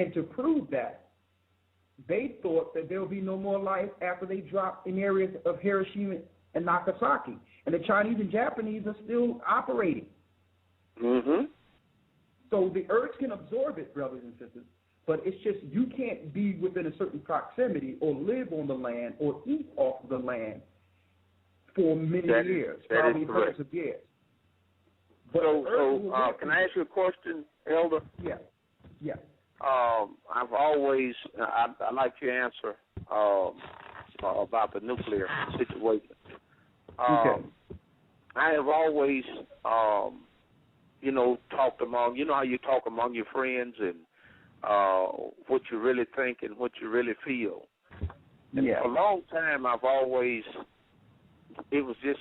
And to prove that, they thought that there would be no more life after they dropped in areas of Hiroshima and Nagasaki. And the Chinese and Japanese are still operating. Mm-hmm. So the earth can absorb it, brothers and sisters, but it's just you can't be within a certain proximity or live on the land or eat off of the land for many years, probably hundreds of years. But so can I ask you a question, Elder? Yeah. Yeah. I've always, I like your answer about the nuclear situation. Okay. I have always, talked among, how you talk among your friends and what you really think and what you really feel. And for a long time, I've always, it was just,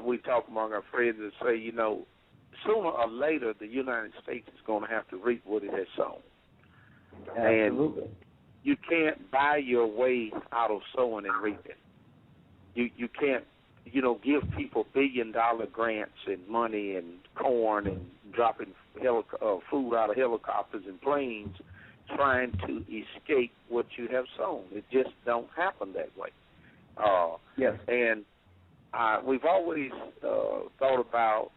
we talk among our friends and say, sooner or later, the United States is going to have to reap what it has sown. Absolutely. And you can't buy your way out of sowing and reaping. You can't, give people billion-dollar grants and money and corn and dropping food out of helicopters and planes trying to escape what you have sown. It just don't happen that way. Yes. And we've always thought about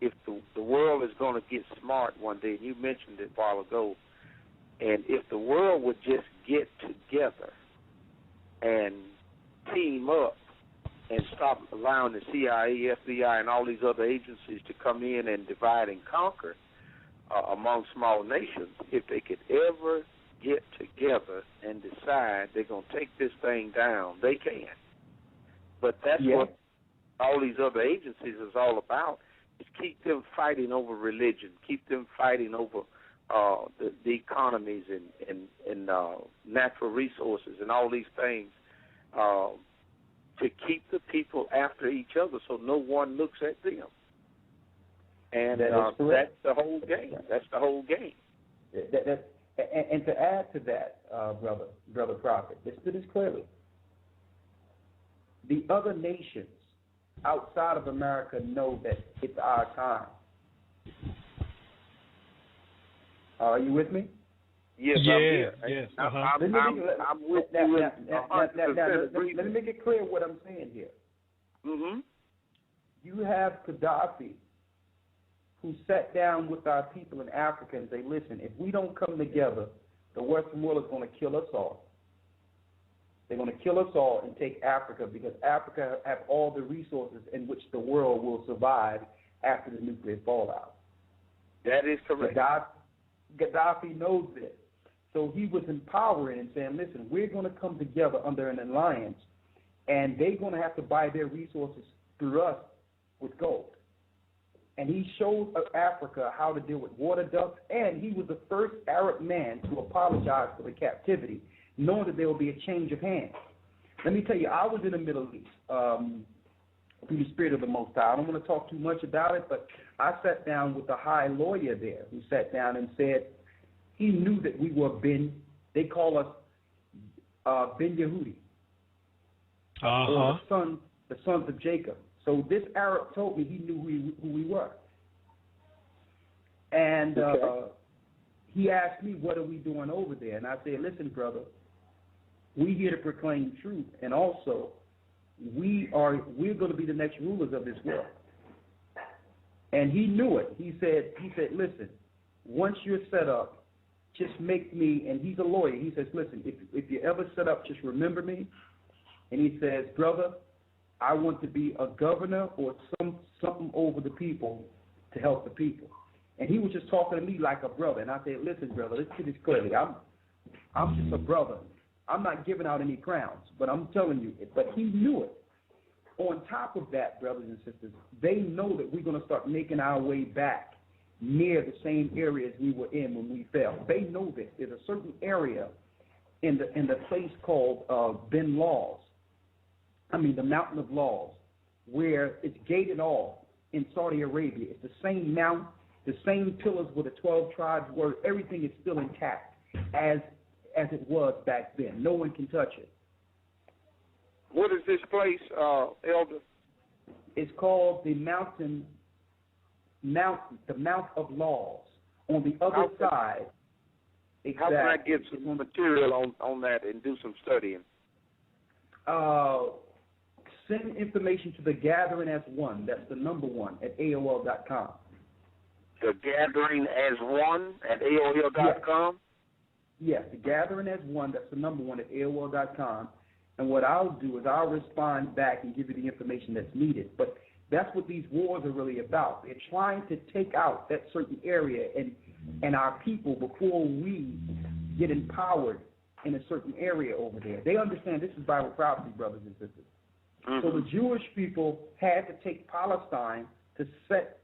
if the world is going to get smart one day, and you mentioned it a while ago, and if the world would just get together and team up and stop allowing the CIA, FBI, and all these other agencies to come in and divide and conquer among small nations, if they could ever get together and decide they're going to take this thing down, they can. But that's what all these other agencies is all about, is keep them fighting over religion, keep them fighting over the economies and natural resources and all these things to keep the people after each other so no one looks at them. And that's the whole game. That's the whole game. And to add to that, brother Prophet, let's do this clearly. The other nations outside of America know that it's our time. Are you with me? Yes, yeah, I'm here. Yes. I'm with you. Let me make it clear what I'm saying here. Mm-hmm. You have Gaddafi, who sat down with our people in Africa and say, listen, if we don't come together, the Western world is going to kill us all. They're going to kill us all and take Africa because Africa have all the resources in which the world will survive after the nuclear fallout. That is correct. Gaddafi knows this. So he was empowering and saying, listen, we're going to come together under an alliance, and they're going to have to buy their resources through us with gold. And he showed Africa how to deal with water ducts, and he was the first Arab man to apologize for the captivity, knowing that there will be a change of hands. Let me tell you, I was in the Middle East through the Spirit of the Most High. I don't want to talk too much about it, but I sat down with a high lawyer there who sat down and said he knew that we were they call us Ben Yehudi, or the sons of Jacob. So this Arab told me he knew who we were. And he asked me, what are we doing over there? And I said, listen, brother, we're here to proclaim truth, and also we're going to be the next rulers of this world. And he knew it. He said, listen, once you're set up, just make me, and he's a lawyer, he says, listen, if you ever set up, just remember me. And he says, brother, I want to be a governor or something over the people to help the people. And he was just talking to me like a brother. And I said, listen, brother, let's get this clearly. I'm just a brother. I'm not giving out any crowns, but I'm telling you, but he knew it. On top of that, brothers and sisters, they know that we're going to start making our way back near the same areas we were in when we fell. They know this. There's a certain area in the place called the Mountain of Laws, where it's gated off in Saudi Arabia. It's the same mount, the same pillars where the 12 tribes were. Everything is still intact as it was back then. No one can touch it. What is this place, Elder? It's called the Mount of Laws. On the other side, Exactly. How can I get some material on that and do some studying? Send information to the Gathering as One. That's the number one at AOL.com. The Gathering as One at AOL.com? Yes, the Gathering as One. That's the number one at AOL.com. And what I'll do is I'll respond back and give you the information that's needed. But that's what these wars are really about. They're trying to take out that certain area and our people before we get empowered in a certain area over there. They understand this is Bible prophecy, brothers and sisters. So the Jewish people had to take Palestine to set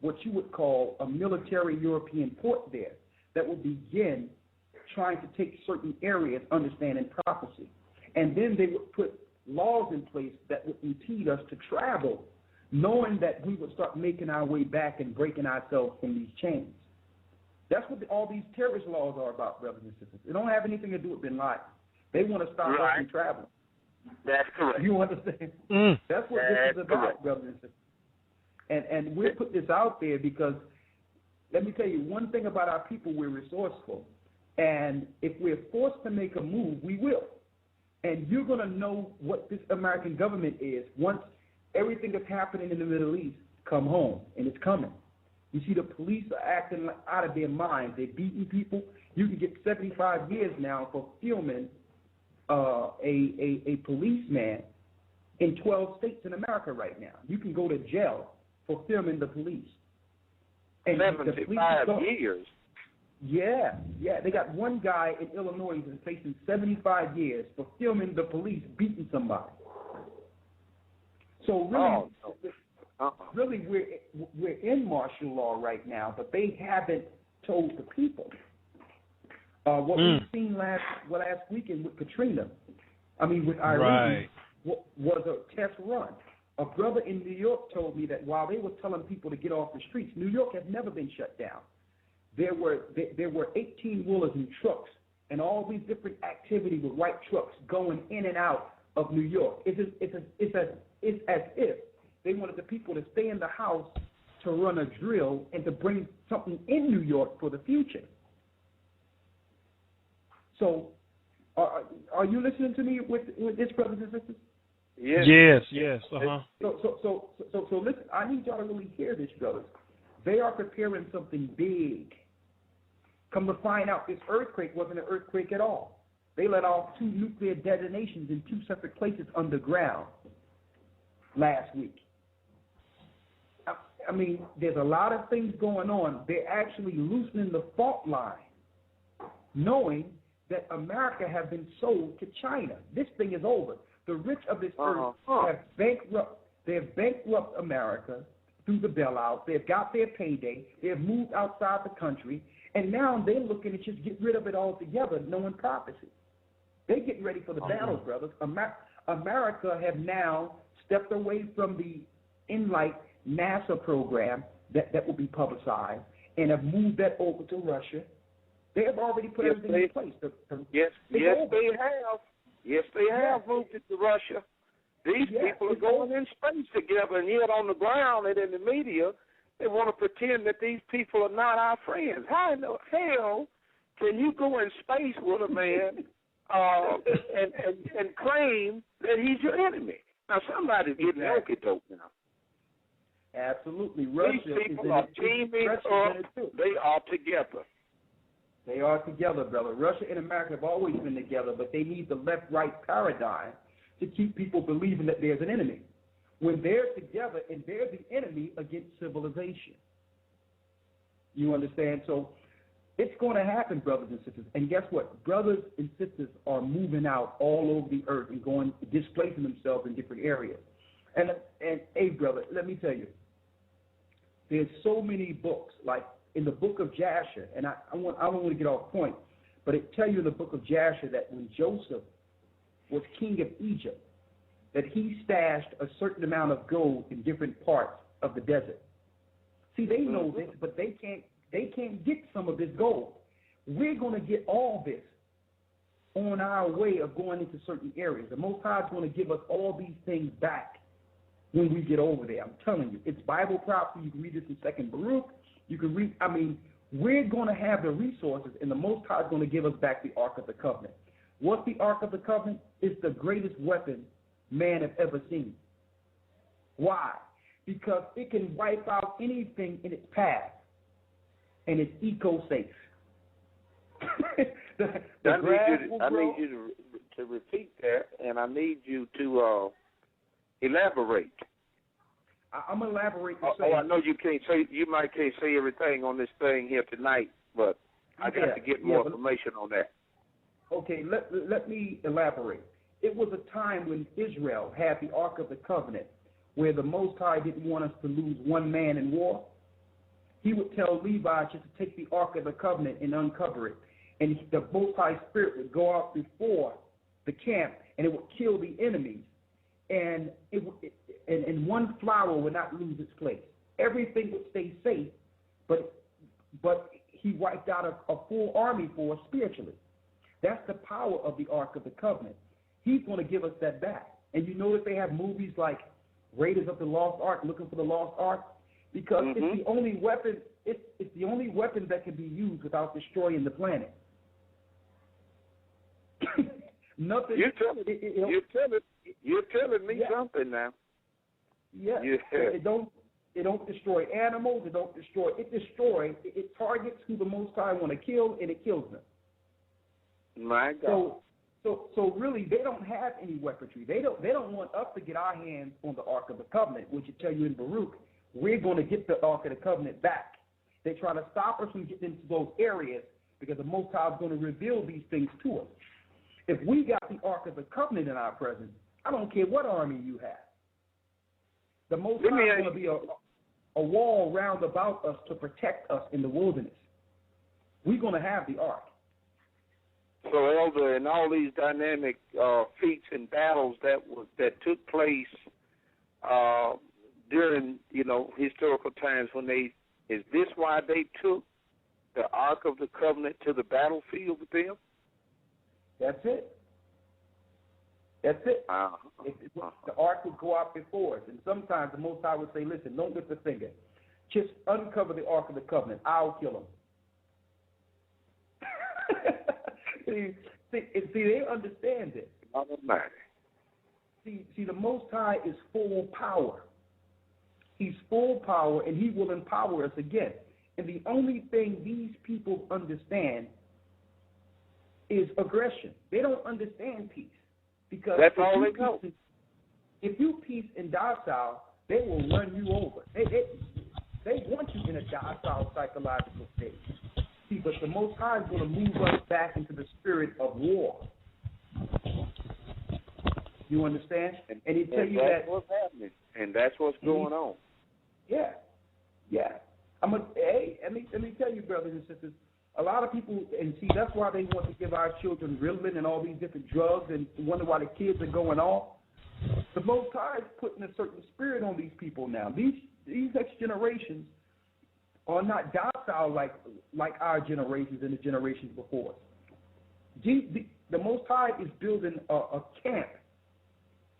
what you would call a military European port there that would begin trying to take certain areas, understanding prophecy. And then they would put laws in place that would impede us to travel, knowing that we would start making our way back and breaking ourselves from these chains. That's what all these terrorist laws are about, brothers and sisters. They don't have anything to do with Ben Laden. They want to stop us from traveling. That's correct. You understand? That's what this is about, brothers and sisters. And we put this out there because, let me tell you, one thing about our people, we're resourceful. And if we're forced to make a move, we will. And you're going to know what this American government is once everything that's happening in the Middle East come home, and it's coming. You see, the police are acting out of their minds. They're beating people. You can get 75 years now for filming a policeman in 12 states in America right now. You can go to jail for filming the police. And 75 years? Yeah. They got one guy in Illinois who's facing 75 years for filming the police beating somebody. So really, we're in martial law right now, but they haven't told the people. What we've seen last weekend with Katrina, with Irene, was a test run. A brother in New York told me that while they were telling people to get off the streets, New York has never been shut down. There were 18-wheelers and trucks and all these different activity with white trucks going in and out of New York. It's as if they wanted the people to stay in the house to run a drill and to bring something in New York for the future. So, are you listening to me with this, brothers and sisters? Yes. So listen. I need y'all to really hear this, brothers. They are preparing something big. Come to find out, this earthquake wasn't an earthquake at all. They let off 2 nuclear detonations in 2 separate places underground last week. There's a lot of things going on. They're actually loosening the fault line, knowing that America has been sold to China. This thing is over. The rich of this earth have bankrupt America through the bailout. They've got their payday. They've moved outside the country. And now they're looking to just get rid of it altogether, knowing prophecy. They're getting ready for the battle, brothers. America have now stepped away from the Enlight NASA program that will be publicized and have moved that over to Russia. They have already put everything in place. Yes, they have. Yes, they have moved it to Russia. These people are going in space together, and yet on the ground and in the media, they want to pretend that these people are not our friends. How in the hell can you go in space with a man and claim that he's your enemy? Now, somebody's getting okey-doke now. Absolutely. These people are teaming up. They are together. They are together, brother. Russia and America have always been together, but they need the left-right paradigm to keep people believing that there's an enemy. When they're together and they're the enemy against civilization. You understand? So it's going to happen, brothers and sisters. And guess what? Brothers and sisters are moving out all over the earth and displacing themselves in different areas. And hey, brother, let me tell you, there's so many books, like in the book of Jasher, and I don't want to get off point, but it tells you in the book of Jasher that when Joseph was king of Egypt, that he stashed a certain amount of gold in different parts of the desert. See, they know this, but they can't get some of this gold. We're going to get all this on our way of going into certain areas. The Most High is going to give us all these things back when we get over there. I'm telling you, it's Bible prophecy. You can read this in 2nd Baruch. You can read, We're going to have the resources, and the Most High is going to give us back the Ark of the Covenant. What's the Ark of the Covenant? It's the greatest weapon man has ever seen. Why? Because it can wipe out anything in its path, and it's eco-safe. I need you to repeat that, and I need you to elaborate. I'm gonna elaborate. I know you can't say. You might can't say everything on this thing here tonight, but I got to get more information on that. Okay, let me elaborate. It was a time when Israel had the Ark of the Covenant, where the Most High didn't want us to lose one man in war. He would tell Levi just to take the Ark of the Covenant and uncover it, and the Most High Spirit would go out before the camp, and it would kill the enemies, and and one flower would not lose its place. Everything would stay safe, but he wiped out a full army for us spiritually. That's the power of the Ark of the Covenant. He's going to give us that back. And you know that they have movies like Raiders of the Lost Ark, Looking for the Lost Ark, because it's the only weapon. It's the only weapon that can be used without destroying the planet. Nothing. You're telling me something now. Yeah. It don't destroy animals. It targets who the Most High want to kill, and it kills them. My God. So really, they don't have any weaponry. They don't want us to get our hands on the Ark of the Covenant, which will tell you in Baruch, we're going to get the Ark of the Covenant back. They try to stop us from getting into those areas because the Most High is going to reveal these things to us. If we got the Ark of the Covenant in our presence, I don't care what army you have. The Most High is going to be a wall round about us to protect us in the wilderness. We're going to have the Ark. So, Elder, in all these dynamic feats and battles that took place during, historical times is this why they took the Ark of the Covenant to the battlefield with them? That's it. The Ark would go out before us, and sometimes the Most High would say, listen, don't lift a finger. Just uncover the Ark of the Covenant. I'll kill them. See, they understand it. See, the Most High is full power. He's full power, and he will empower us again. And the only thing these people understand is aggression. They don't understand peace. Because that's all they know. If you peace and docile, they will run you over. They want you in a docile psychological state. See, but the Most High is going to move us back into the spirit of war. You understand? And he tell you that's what's happening, and that's what's going on. Yeah. Let me tell you, brothers and sisters. A lot of people, and see, that's why they want to give our children Ritalin and all these different drugs, and wonder why the kids are going off. The Most High is putting a certain spirit on these people now. These next generations are not docile like our generations and the generations before us. The Most High is building a camp,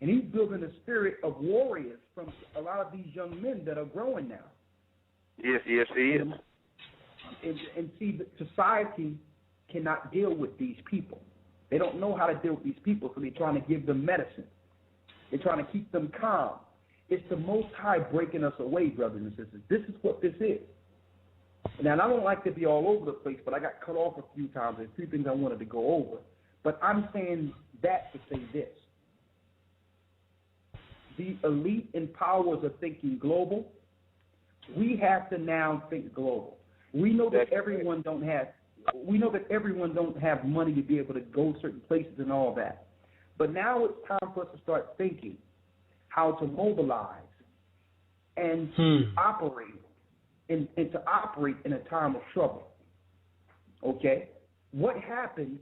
and he's building a spirit of warriors from a lot of these young men that are growing now. Yes, he is. And see, the society cannot deal with these people. They don't know how to deal with these people, so they're trying to give them medicine. They're trying to keep them calm. It's the Most High breaking us away, brothers and sisters. This is what this is. Now, I don't like to be all over the place, but I got cut off a few times. There's a few things I wanted to go over. But I'm saying that to say this. The elite and powers are thinking global. We have to now think global. We know that everyone don't have money to be able to go certain places and all that. But now it's time for us to start thinking how to mobilize and to operate and to operate in a time of trouble. Okay? What happens